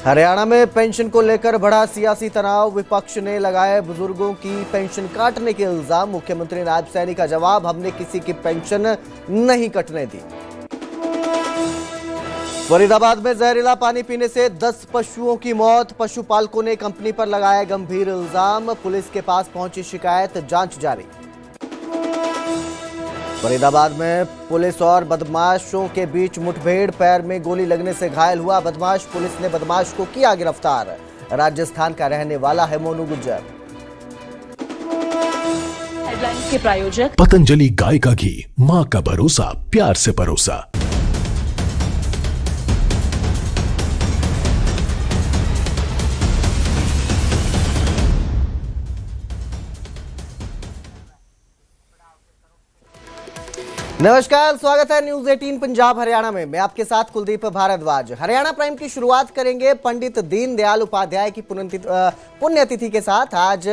हरियाणा में पेंशन को लेकर बढ़ा सियासी तनाव। विपक्ष ने लगाए बुजुर्गों की पेंशन काटने के इल्जाम। मुख्यमंत्री नायब सैनी का जवाब, हमने किसी की पेंशन नहीं कटने दी। फरीदाबाद में जहरीला पानी पीने से 10 पशुओं की मौत। पशुपालकों ने कंपनी पर लगाए गंभीर इल्जाम। पुलिस के पास पहुंची शिकायत, जांच जारी। फरीदाबाद में पुलिस और बदमाशों के बीच मुठभेड़। पैर में गोली लगने से घायल हुआ बदमाश। पुलिस ने बदमाश को किया गिरफ्तार। राजस्थान का रहने वाला है मोनू गुज्जर। हेडलाइंस के प्रायोजक पतंजलि गाय का घी, मां का भरोसा, प्यार से परोसा। नमस्कार, स्वागत है न्यूज 18 पंजाब हरियाणा में। मैं आपके साथ कुलदीप भारद्वाज। हरियाणा प्राइम की शुरुआत करेंगे पंडित दीनदयाल उपाध्याय की पुण्यतिथि के साथ। आज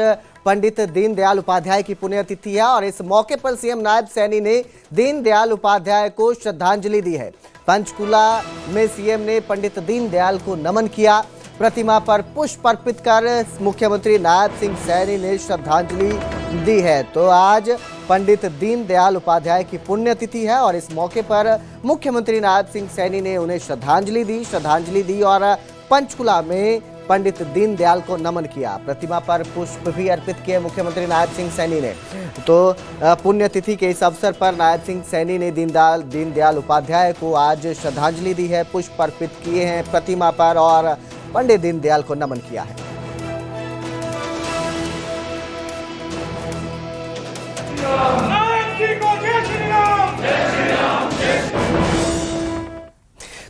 पंडित दीनदयाल उपाध्याय की पुण्यतिथि है और इस मौके पर सीएम नायब सैनी ने दीनदयाल उपाध्याय को श्रद्धांजलि दी है। पंचकूला में सीएम ने पंडित दीनदयाल को नमन किया। प्रतिमा पर पुष्प अर्पित कर मुख्यमंत्री नायब सिंह सैनी ने श्रद्धांजलि दी है। तो आज पंडित दीनदयाल उपाध्याय की पुण्यतिथि है और इस मौके पर मुख्यमंत्री नायब सिंह सैनी ने उन्हें श्रद्धांजलि दी और पंचकुला में पंडित दीनदयाल को नमन किया। प्रतिमा पर पुष्प भी अर्पित किए मुख्यमंत्री नायब सिंह सैनी ने। तो पुण्यतिथि के इस अवसर पर नायब सिंह सैनी ने दीनदयाल उपाध्याय को आज श्रद्धांजलि दी है, पुष्प अर्पित किए हैं प्रतिमा पर और पंडित दीनदयाल को नमन किया है।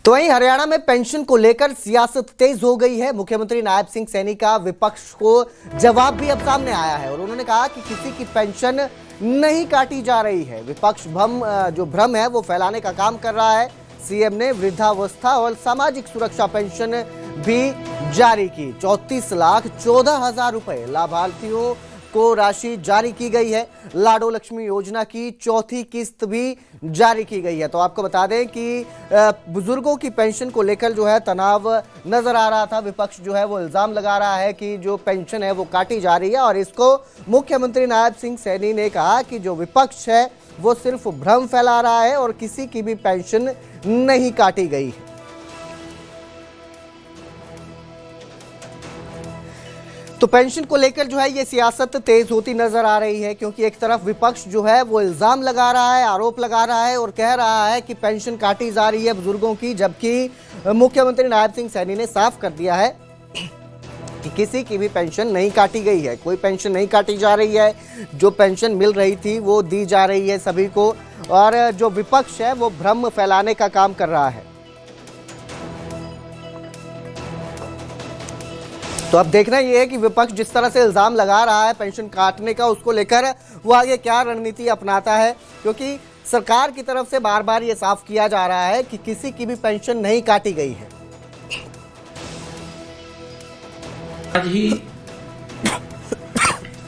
तो वहीं हरियाणा में पेंशन को लेकर सियासत तेज हो गई है। मुख्यमंत्री नायब सिंह सैनी का विपक्ष को जवाब भी अब सामने आया है और उन्होंने कहा कि किसी की पेंशन नहीं काटी जा रही है। विपक्ष जो भ्रम है वो फैलाने का काम कर रहा है। सीएम ने वृद्धावस्था और सामाजिक सुरक्षा पेंशन भी जारी की। 34,14,000 रुपए लाभार्थियों को राशि जारी की गई है। लाडो लक्ष्मी योजना की चौथी किस्त भी जारी की गई है। तो आपको बता दें कि बुजुर्गों की पेंशन को लेकर जो है तनाव नजर आ रहा था। विपक्ष जो है वो इल्जाम लगा रहा है कि जो पेंशन है वो काटी जा रही है और इसको मुख्यमंत्री नायब सिंह सैनी ने कहा कि जो विपक्ष है वो सिर्फ भ्रम फैला रहा है और किसी की भी पेंशन नहीं काटी गई है। तो पेंशन को लेकर जो है ये सियासत तेज होती नजर आ रही है क्योंकि एक तरफ विपक्ष जो है वो इल्जाम लगा रहा है, आरोप लगा रहा है और कह रहा है कि पेंशन काटी जा रही है बुजुर्गों की, जबकि मुख्यमंत्री नायब सिंह सैनी ने साफ कर दिया है कि किसी की भी पेंशन नहीं काटी गई है। कोई पेंशन नहीं काटी जा रही है। जो पेंशन मिल रही थी वो दी जा रही है सभी को और जो विपक्ष है वो भ्रम फैलाने का काम कर रहा है। तो अब देखना यह है कि विपक्ष जिस तरह से इल्जाम लगा रहा है पेंशन काटने का, उसको लेकर वो आगे क्या रणनीति अपनाता है, क्योंकि सरकार की तरफ से बार बार ये साफ किया जा रहा है कि किसी की भी पेंशन नहीं काटी गई है। आज ही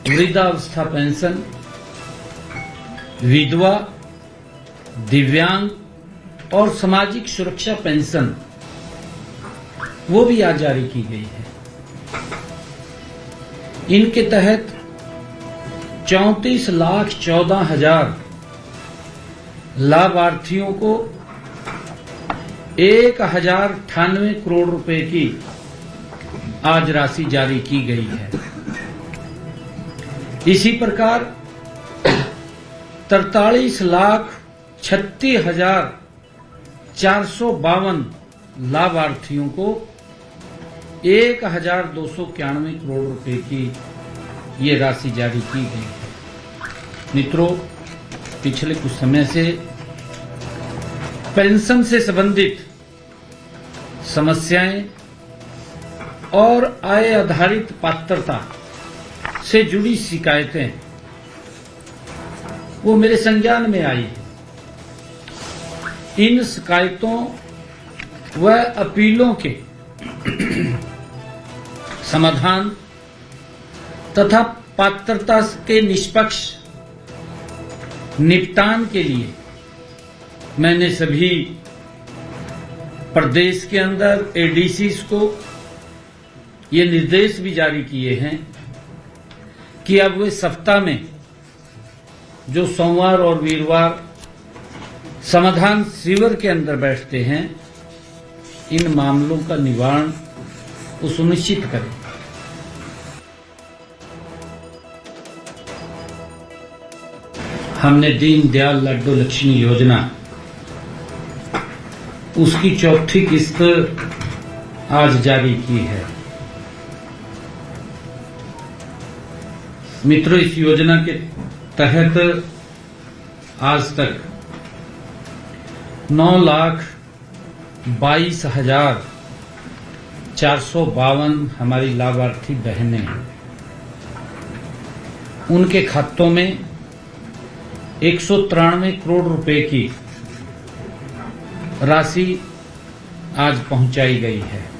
वृद्धावस्था पेंशन, विधवा, दिव्यांग और सामाजिक सुरक्षा पेंशन वो भी आज जारी की गई है। इनके तहत 34,14,000 लाभार्थियों को 1,098 करोड़ रुपए की आज राशि जारी की गई है। इसी प्रकार 43,36,452 लाभार्थियों को 1,291 करोड़ रुपए की ये राशि जारी की गई है। मित्रों, पिछले कुछ समय से पेंशन से संबंधित समस्याएं और आय आधारित पात्रता से जुड़ी शिकायतें वो मेरे संज्ञान में आई है। इन शिकायतों व अपीलों के समाधान तथा पात्रता के निष्पक्ष निपटान के लिए मैंने सभी प्रदेश के अंदर एडीसीज को ये निर्देश भी जारी किए हैं कि अब वे सप्ताह में जो सोमवार और वीरवार समाधान शिविर के अंदर बैठते हैं, इन मामलों का निवारण वो सुनिश्चित करें। हमने दीनदयाल लड्डू लक्ष्मी योजना उसकी चौथी किस्त आज जारी की है। मित्रों, इस योजना के तहत आज तक 9,22,452 हमारी लाभार्थी बहनें हैं। उनके खातों में 193 करोड़ रुपए की राशि आज पहुंचाई गई है।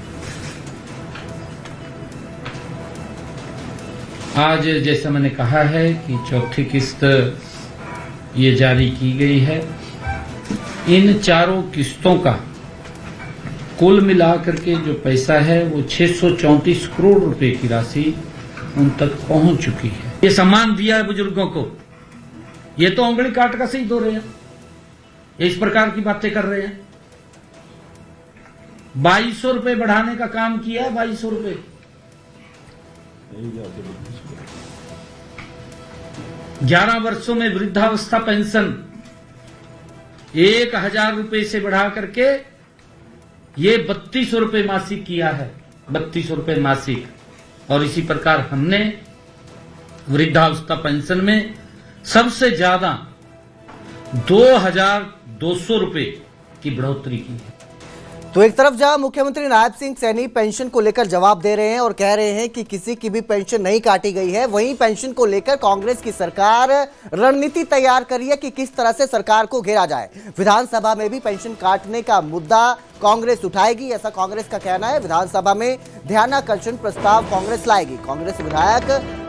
आज जैसा मैंने कहा है कि चौथी किस्त ये जारी की गई है। इन चारों किस्तों का कुल मिलाकर के जो पैसा है वो 634 करोड़ रुपए की राशि उन तक पहुंच चुकी है। ये सम्मान दिया है बुजुर्गों को, ये तो उंगली काट का शहीद हो रहे हैं, इस प्रकार की बातें कर रहे हैं। 2200 रुपए बढ़ाने का काम किया, 2200 रुपए 11 वर्षों में वृद्धावस्था पेंशन 1,000 रुपए से बढ़ा करके ये 3200 रुपए मासिक किया है, 3200 रुपए मासिक। और इसी प्रकार हमने वृद्धावस्था पेंशन में सबसे ज्यादा 2,200 रुपए की बढ़ोतरी की है। तो एक तरफ जहां मुख्यमंत्री नायब सिंह सैनी पेंशन को लेकर जवाब दे रहे हैं और कह रहे हैं कि किसी की भी पेंशन नहीं काटी गई है, वहीं पेंशन को लेकर कांग्रेस की सरकार रणनीति तैयार करी है कि किस तरह से सरकार को घेरा जाए। विधानसभा में भी पेंशन काटने का मुद्दा कांग्रेस उठाएगी, ऐसा कांग्रेस का कहना है। विधानसभा में ध्यानाकर्षण प्रस्ताव कांग्रेस लाएगी। कांग्रेस विधायक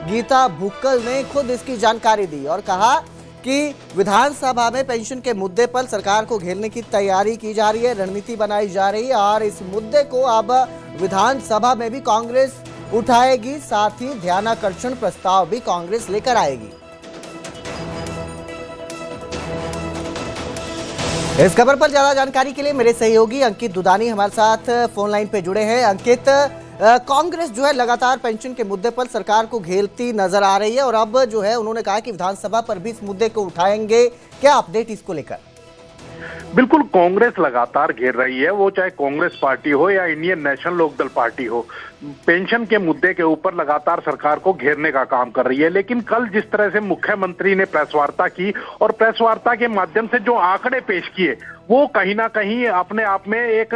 गीता भुक्कल ने खुद इसकी जानकारी दी और कहा कि विधानसभा में पेंशन के मुद्दे पर सरकार को घेरने की तैयारी की जा रही है, रणनीति बनाई जा रही है और इस मुद्दे को अब विधानसभा में भी कांग्रेस उठाएगी। साथ ही ध्यानाकर्षण प्रस्ताव भी कांग्रेस लेकर आएगी। इस खबर पर ज्यादा जानकारी के लिए मेरे सहयोगी अंकित दुदानी हमारे साथ फोन लाइन पे जुड़े हैं। अंकित, कांग्रेस जो है लगातार पेंशन के मुद्दे पर सरकार को घेरती नजर आ रही है और अब जो है उन्होंने कहा कि विधानसभा पर भी इस मुद्दे को उठाएंगे। क्या अपडेट इसको लेकर? बिल्कुल, कांग्रेस लगातार घेर रही है, वो चाहे कांग्रेस पार्टी हो या इंडियन नेशनल लोकदल पार्टी हो, पेंशन के मुद्दे के ऊपर लगातार सरकार को घेरने का काम कर रही है। लेकिन कल जिस तरह से मुख्यमंत्री ने प्रेस वार्ता की और प्रेस वार्ता के माध्यम से जो आंकड़े पेश किए, वो कहीं ना कहीं अपने आप में एक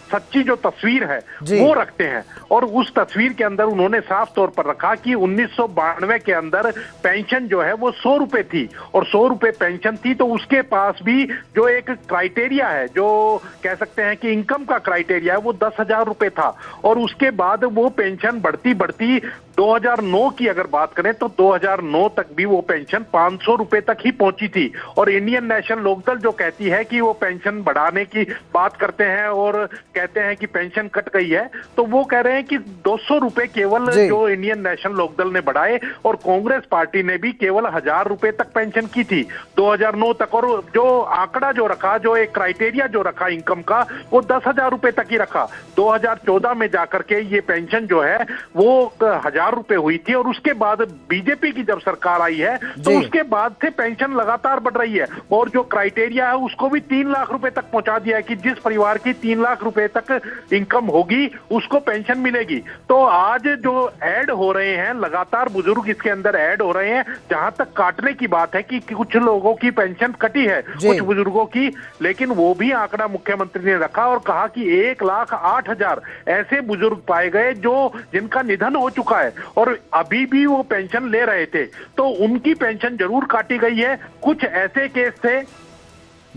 सच्ची जो तस्वीर है वो रखते हैं। और उस तस्वीर के अंदर उन्होंने साफ तौर पर रखा कि 1992 के अंदर पेंशन जो है वो 100 रुपए थी और 100 रुपए पेंशन थी, तो उसके पास भी जो एक क्राइटेरिया है, जो कह सकते हैं कि इनकम का क्राइटेरिया है, वो 10,000 रुपए था। और उसके बाद वो पेंशन बढ़ती बढ़ती 2009 की अगर बात करें तो 2009 तक भी वो पेंशन 500 रुपए तक ही पहुंची थी। और इंडियन नेशनल लोकदल जो कहती है कि वो पेंशन बढ़ाने की बात करते हैं और कहते हैं कि पेंशन कट गई है, तो वो कह रहे हैं कि 200 रुपए केवल जो इंडियन नेशनल लोकदल ने बढ़ाए और कांग्रेस पार्टी ने भी केवल 1,000 रुपए तक पेंशन की थी 2009 तक। और जो आंकड़ा जो रखा, जो एक क्राइटेरिया जो रखा इनकम का, वो 10,000 रुपए तक ही रखा। 2014 में जाकर के ये पेंशन जो है वो 1,000 रुपए हुई थी। और उसके बाद बीजेपी की जब सरकार आई है तो उसके बाद से पेंशन लगातार बढ़ रही है और जो क्राइटेरिया है उसको भी 3 लाख रुपए तक पहुंचा दिया है कि जिस परिवार की 3 लाख रुपए तक इनकम होगी उसको पेंशन मिलेगी। तो आज जो ऐड हो रहे हैं, लगातार बुजुर्ग इसके अंदर ऐड हो रहे हैं। जहां तक काटने की बात है कि कुछ लोगों की पेंशन कटी है, कुछ बुजुर्गों की, लेकिन वो भी आंकड़ा मुख्यमंत्री ने रखा और कहा कि 1,08,000 ऐसे बुजुर्ग पाए गए जो जिनका निधन हो चुका है और अभी भी वो पेंशन ले रहे थे, तो उनकी पेंशन जरूर काटी गई है। कुछ ऐसे केस थे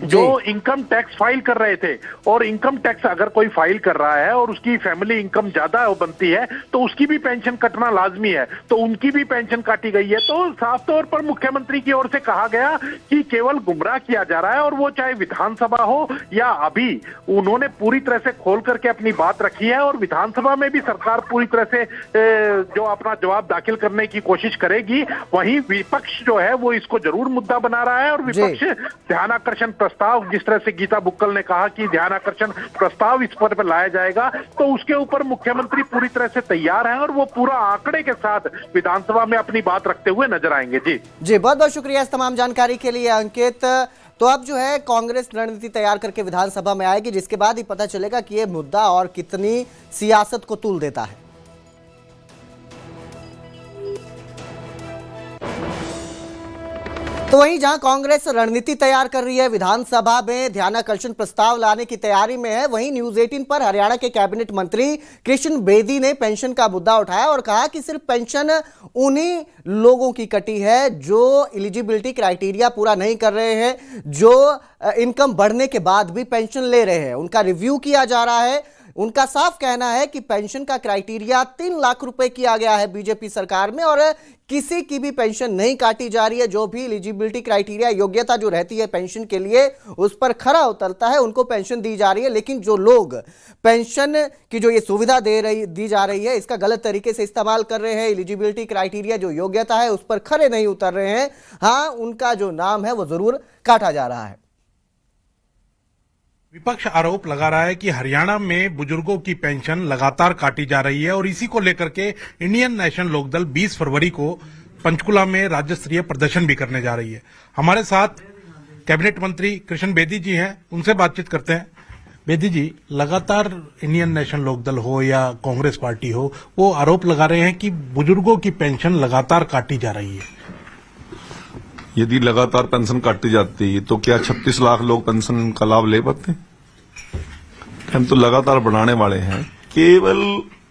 जो इनकम टैक्स फाइल कर रहे थे, और इनकम टैक्स अगर कोई फाइल कर रहा है और उसकी फैमिली इनकम ज्यादा बनती है तो उसकी भी पेंशन कटना लाजमी है, तो उनकी भी पेंशन काटी गई है। तो साफ तौर पर मुख्यमंत्री की ओर से कहा गया कि केवल गुमराह किया जा रहा है, और वो चाहे विधानसभा हो या अभी, उन्होंने पूरी तरह से खोल करके अपनी बात रखी है, और विधानसभा में भी सरकार पूरी तरह से जो अपना जवाब दाखिल करने की कोशिश करेगी। वहीं विपक्ष जो है वो इसको जरूर मुद्दा बना रहा है, और विपक्ष ध्यानाकर्षण प्रस्ताव, जिस तरह से गीता बुक्कल ने कहा कि ध्यानाकर्षण प्रस्ताव इस पर लाया जाएगा, तो उसके ऊपर मुख्यमंत्री पूरी तरह से तैयार हैं, और वो पूरा आंकड़े के साथ विधानसभा में अपनी बात रखते हुए नजर आएंगे। जी बहुत बहुत शुक्रिया इस तमाम जानकारी के लिए अंकित। तो अब जो है कांग्रेस रणनीति तैयार करके विधानसभा में आएगी, जिसके बाद ही पता चलेगा कि ये मुद्दा और कितनी सियासत को तूल देता है। तो वहीं जहां कांग्रेस रणनीति तैयार कर रही है, विधानसभा में ध्यानाकर्षण प्रस्ताव लाने की तैयारी में है, वहीं न्यूज 18 पर हरियाणा के कैबिनेट मंत्री कृष्ण बेदी ने पेंशन का मुद्दा उठाया और कहा कि सिर्फ पेंशन उन्हीं लोगों की कटी है जो एलिजिबिलिटी क्राइटेरिया पूरा नहीं कर रहे हैं, जो इनकम बढ़ने के बाद भी पेंशन ले रहे हैं, उनका रिव्यू किया जा रहा है। उनका साफ कहना है कि पेंशन का क्राइटेरिया 3 लाख रुपए किया गया है बीजेपी सरकार में, और किसी की भी पेंशन नहीं काटी जा रही है। जो भी एलिजिबिलिटी क्राइटेरिया, योग्यता जो रहती है पेंशन के लिए, उस पर खरा उतरता है, उनको पेंशन दी जा रही है। लेकिन जो लोग पेंशन की जो ये सुविधा दी जा रही है, इसका गलत तरीके से इस्तेमाल कर रहे हैं, एलिजिबिलिटी क्राइटेरिया जो योग्यता है उस पर खरे नहीं उतर रहे हैं, हाँ, उनका जो नाम है वो जरूर काटा जा रहा है। विपक्ष आरोप लगा रहा है कि हरियाणा में बुजुर्गों की पेंशन लगातार काटी जा रही है, और इसी को लेकर के इंडियन नेशनल लोकदल 20 फरवरी को पंचकुला में राज्य स्तरीय प्रदर्शन भी करने जा रही है। हमारे साथ कैबिनेट मंत्री कृष्ण बेदी जी हैं, उनसे बातचीत करते हैं। बेदी जी, लगातार इंडियन नेशनल लोकदल हो या कांग्रेस पार्टी हो, वो आरोप लगा रहे हैं कि बुजुर्गों की पेंशन लगातार काटी जा रही है। यदि लगातार पेंशन काटी जाती है तो क्या 36 लाख लोग पेंशन का लाभ ले पाते? हम तो लगातार बढ़ाने वाले हैं। केवल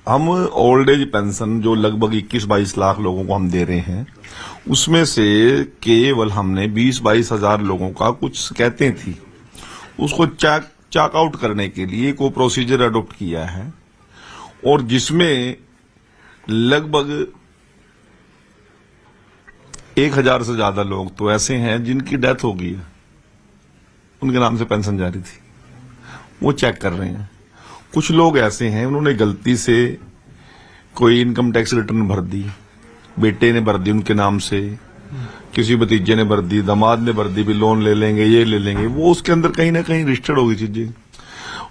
हम ओल्ड एज पेंशन जो लगभग 21-22 लाख लोगों को हम दे रहे हैं, उसमें से केवल हमने 20-22 हजार लोगों का कुछ शिकायतें थी, उसको चेक आउट करने के लिए को प्रोसीजर अडॉप्ट किया है, और जिसमें लगभग 1000 से ज्यादा लोग तो ऐसे हैं जिनकी डेथ हो गई है, उनके नाम से पेंशन जारी थी, वो चेक कर रहे हैं। कुछ लोग ऐसे हैं उन्होंने गलती से कोई इनकम टैक्स रिटर्न भर दी, बेटे ने भर दी उनके नाम से, किसी भतीजे ने भर दी, दामाद ने भर दी, भी लोन ले लेंगे, ये ले लेंगे, वो उसके अंदर कहीं ना कहीं रजिस्टर्ड होगी चीजें।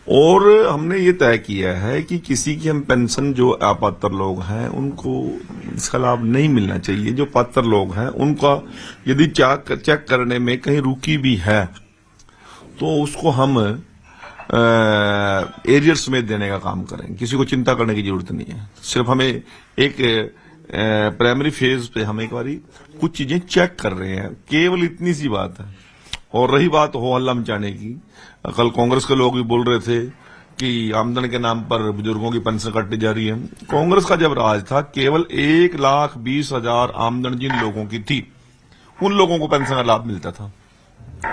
और हमने ये तय किया है कि किसी की हम पेंशन जो अपात्र लोग हैं उनको इसका लाभ नहीं मिलना चाहिए। जो पात्र लोग हैं उनका यदि चेक करने में कहीं रुकी भी है तो उसको हम एरियर्स में देने का काम करेंगे। किसी को चिंता करने की जरूरत नहीं है, सिर्फ हमें एक प्राइमरी फेज पे हम एक बारी कुछ चीजें चेक कर रहे हैं, केवल इतनी सी बात है। और रही बात हो हल्ला मचाने की, कल कांग्रेस के लोग भी बोल रहे थे कि आमदन के नाम पर बुजुर्गों की पेंशन काटी जा रही है। कांग्रेस का जब राज था केवल 1,20,000 आमदन जिन लोगों की थी उन लोगों को पेंशन का लाभ मिलता था।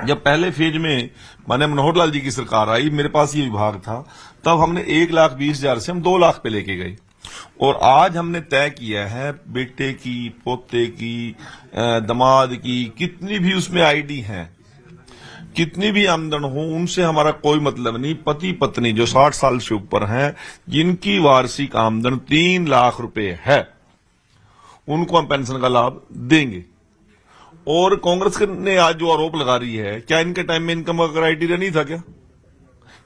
जब पहले फेज में माननीय मनोहर लाल जी की सरकार आई, मेरे पास ये विभाग था, तब हमने 1,20,000 से हम 2 लाख पे लेके गए। और आज हमने तय किया है बेटे की, पोते की, दामाद की, कितनी भी उसमें आईडी है, कितनी भी आमदन हो, उनसे हमारा कोई मतलब नहीं। पति पत्नी जो 60 साल से ऊपर हैं, जिनकी वार्षिक आमदन 3 लाख रुपए है, उनको हम पेंशन का लाभ देंगे। और कांग्रेस ने आज जो आरोप लगा रही है, क्या इनके टाइम में इनकम का क्राइटेरिया नहीं था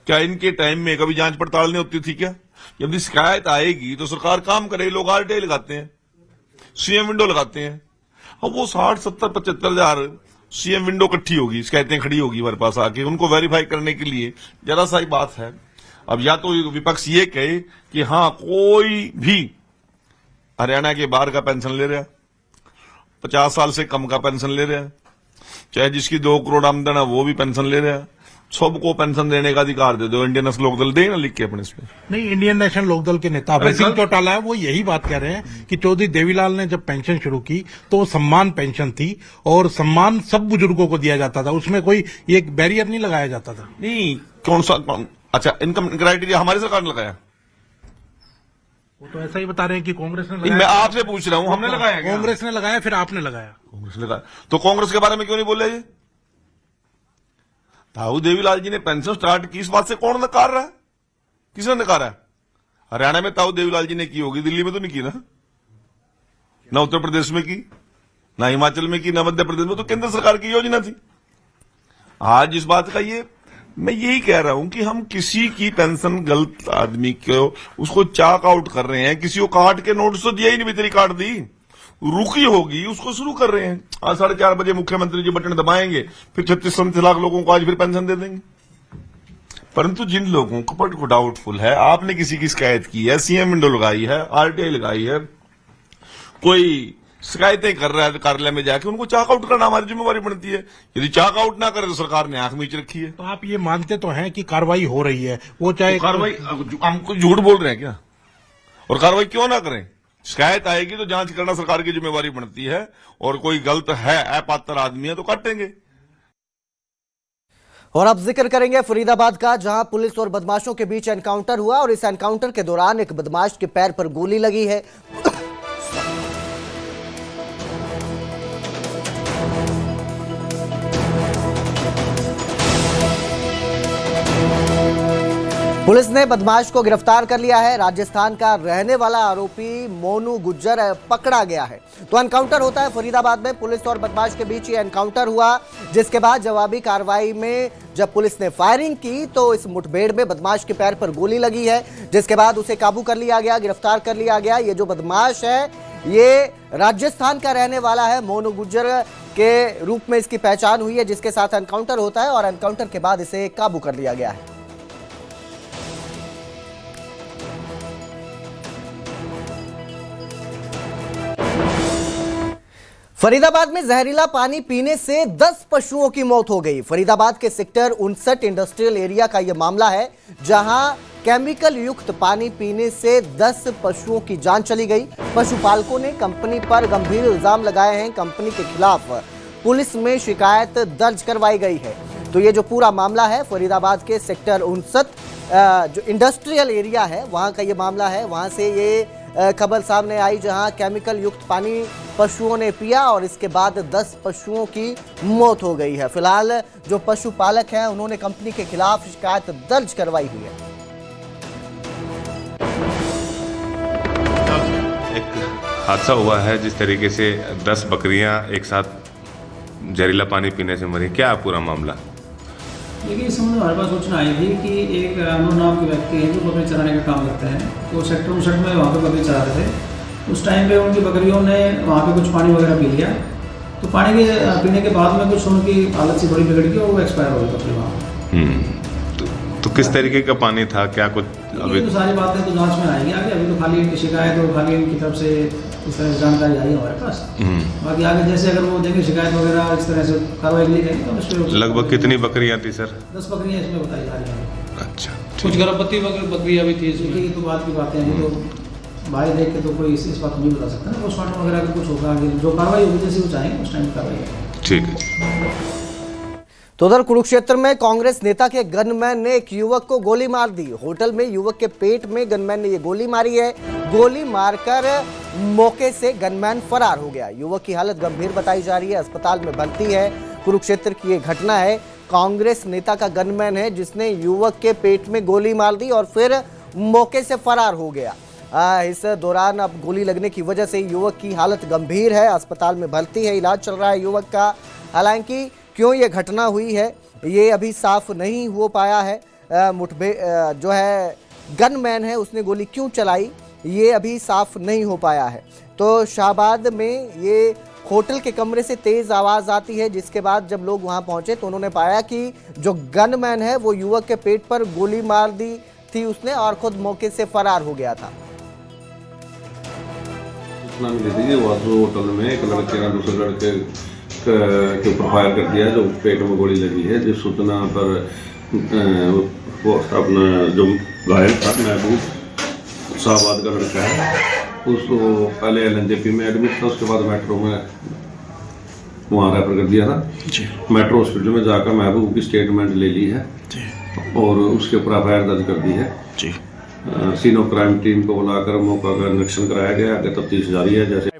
क्या इनके टाइम में कभी जांच पड़ताल नहीं होती थी क्या? जब भी शिकायत आएगी तो सरकार काम करे, लोग आरटीआई लगाते हैं, सीएम विंडो लगाते हैं। अब वो 60, 70, 75 हजार सीएम विंडो इकट्ठी होगी, शिकायतें खड़ी होगी हमारे पास आके, उनको वेरीफाई करने के लिए जरा सा ही बात है। अब या तो विपक्ष ये कहे कि हाँ कोई भी हरियाणा के बाहर का पेंशन ले रहा है, 50 साल से कम का पेंशन ले रहा है, चाहे जिसकी 2 करोड़ आमदन है वो भी पेंशन ले रहा है, सबको पेंशन देने का अधिकार दे दो, इंडियन नेशनल लोकदल दे ना लिख के अपने इसमें। नहीं, इंडियन नेशनल लोकदल के नेता अभय सिंह चौटाला है, वो यही बात कह रहे हैं कि चौधरी देवीलाल ने जब पेंशन शुरू की तो सम्मान पेंशन थी और सम्मान सब बुजुर्गों को दिया जाता था, उसमें कोई एक बैरियर नहीं लगाया जाता था। नहीं, अच्छा, इनकम क्राइटेरिया हमारी सरकार ने लगाया, वो तो ऐसा ही बता रहे हैं कि कांग्रेस ने मैं लगाया। आपसे पूछ रहा हूं, हमने लगाया क्या? कांग्रेस ने लगाया, फिर आपने लगाया। कांग्रेस ने लगाया, तो कांग्रेस के बारे में क्यों नहीं बोले ये? ताऊ देवीलाल जी ने पेंशन स्टार्ट की, इस बात से कौन नकार रहा है? किसने नकारा है? हरियाणा में ताऊ देवीलाल जी ने की होगी, दिल्ली में तो नहीं की ना उत्तर प्रदेश में की, ना हिमाचल में की, ना मध्य प्रदेश में, तो केंद्र सरकार की योजना थी। आज इस बात का ये मैं यही कह रहा हूं कि हम किसी की पेंशन गलत आदमी को उसको चाक आउट कर रहे हैं, किसी को काट के नोटिस तो दिया ही नहीं, भी तेरी काट दी, रुकी होगी उसको शुरू कर रहे हैं। आज 4:30 बजे मुख्यमंत्री जी बटन दबाएंगे, फिर 36-37 लाख लोगों को आज फिर पेंशन दे देंगे। परंतु जिन लोगों को पर डाउटफुल है, आपने किसी की शिकायत की है, सीएम विंडो लगाई है, आरटीआई लगाई है, कोई शिकायतें कर रहा है कार्यालय में जाके, उनको चाक आउट करना हमारी जिम्मेवारी बनती है। यदि चाक आउट ना करे तो सरकार ने आंख मीच रखी है। तो आप ये मानते तो हैं कि कार्रवाई हो रही है, वो चाहे तो कार्रवाई, हम कुछ झूठ बोल रहे हैं क्या? और कार्रवाई क्यों ना करें? शिकायत आएगी तो जांच करना सरकार की जिम्मेवारी बनती है, और कोई गलत है, अपात्र आदमी है तो काटेंगे। और अब जिक्र करेंगे फरीदाबाद का, जहां पुलिस और बदमाशों के बीच एनकाउंटर हुआ और इस एनकाउंटर के दौरान एक बदमाश के पैर पर गोली लगी है। पुलिस ने बदमाश को गिरफ्तार कर लिया है। राजस्थान का रहने वाला आरोपी मोनू गुज्जर पकड़ा गया है। तो एनकाउंटर होता है फरीदाबाद में, पुलिस और बदमाश के बीच ये एनकाउंटर हुआ, जिसके बाद जवाबी कार्रवाई में जब पुलिस ने फायरिंग की तो इस मुठभेड़ में बदमाश के पैर पर गोली लगी है, जिसके बाद उसे काबू कर लिया गया, गिरफ्तार कर लिया गया। ये जो बदमाश है ये राजस्थान का रहने वाला है, मोनू गुज्जर के रूप में इसकी पहचान हुई है, जिसके साथ एनकाउंटर होता है और एनकाउंटर के बाद इसे काबू कर लिया गया है। फरीदाबाद में जहरीला पानी पीने से 10 पशुओं की मौत हो गई। फरीदाबाद के सेक्टर 59 इंडस्ट्रियल एरिया का यह मामला है, जहां केमिकल युक्त पानी पीने से 10 पशुओं की जान चली गई। पशुपालकों ने कंपनी पर गंभीर इल्जाम लगाए हैं। कंपनी के खिलाफ पुलिस में शिकायत दर्ज करवाई गई है। तो ये जो पूरा मामला है फरीदाबाद के सेक्टर 59 जो इंडस्ट्रियल एरिया है वहां का ये मामला है। वहां से ये खबर सामने आई, जहां केमिकल युक्त पानी पशुओं ने पिया और इसके बाद 10 पशुओं की मौत हो गई है। फिलहाल जो पशुपालक हैं उन्होंने कंपनी के खिलाफ शिकायत दर्ज करवाई हुई है। एक हादसा हुआ है जिस तरीके से 10 बकरियां एक साथ जहरीला पानी पीने से मरी, क्या है पूरा मामला? देखिए, इस संबंध में हमारे पास सूचना आई थी कि एक अनु नाम के व्यक्ति हैं जो बकरी चराने का काम करते हैं। तो सेक्टर 59 में वहाँ पे बकरी चरा रहे थे। उस टाइम पे उनकी बकरियों ने वहाँ पे कुछ पानी वगैरह पी लिया। तो पानी के पीने के बाद में कुछ उनकी हालत सी बड़ी बिगड़ गई और वो एक्सपायर हो गई बकरी वहाँ। तो किस तरीके का पानी था, क्या कुछ अभी तो सारी बातें तो जांच में आएंगी आगे। अभी तो खाली इनकी शिकायत और खाली इनकी तरफ से इस तरह से जानकारी आई है हमारे पास। बाकी आगे जैसे अगर वो देंगे शिकायत वगैरह इस तरह से कार्रवाई ली जाएगी तो उस पर। लगभग कितनी बकरियां थी सर? 10 बकरियां इसमें बताई जा रही हैं। अच्छा, कुछ गर्भवती बकरियां भी थी इसमें। ये तो बात की बातें हैं, तो भाई देख के तो कोई इस बात को नहीं बता सकता ना। पोस्टमार्टम वगैरह का कुछ होगा, जो कार्रवाई होगी जैसे वो चाहेंगे उस टाइम कार्रवाई है। ठीक है। तो उधर कुरुक्षेत्र में कांग्रेस नेता के गनमैन ने एक युवक को गोली मार दी। होटल में युवक के पेट में गनमैन ने ये गोली मारी है। गोली मारकर मौके से गनमैन फरार हो गया। युवक की हालत गंभीर बताई जा रही है, अस्पताल में भर्ती है। कुरुक्षेत्र की ये घटना है। कांग्रेस नेता का गनमैन है जिसने युवक के पेट में गोली मार दी और फिर मौके से फरार हो गया। इस दौरान अब गोली लगने की वजह से युवक की हालत गंभीर है, अस्पताल में भर्ती है, इलाज चल रहा है युवक का। हालांकि क्यों ये घटना हुई है ये अभी साफ नहीं हो पाया है। मुठभेड़ जो है गनमैन है उसने गोली क्यों चलाई ये अभी साफ नहीं हो पाया है। तो शाहबाद में ये होटल के कमरे से तेज आवाज आती है, जिसके बाद जब लोग वहां पहुंचे तो उन्होंने पाया कि जो गनमैन है वो युवक के पेट पर गोली मार दी थी उसने और खुद मौके से फरार हो गया था। सूचना मिली थी कि वासु होटल में एक लड़के ने दूसरे लड़के के ऊपर फायर कर दिया, जो पेट में गोली लगी है। जिस सूचना पर वो अपना जो घायल था महबूब शाहबाद का लड़का है, उसको पहले एलएनजेपी में एडमिट था, उसके बाद मेट्रो में वहाँ रेफर कर दिया था। मेट्रो हॉस्पिटल में जाकर महबूब की स्टेटमेंट ले ली है और उसके ऊपर एफआईआर दर्ज कर दी है। सीनो क्राइम टीम को बुलाकर मौका का निरीक्षण कराया गया, आगे तफ्तीश जारी है। जैसे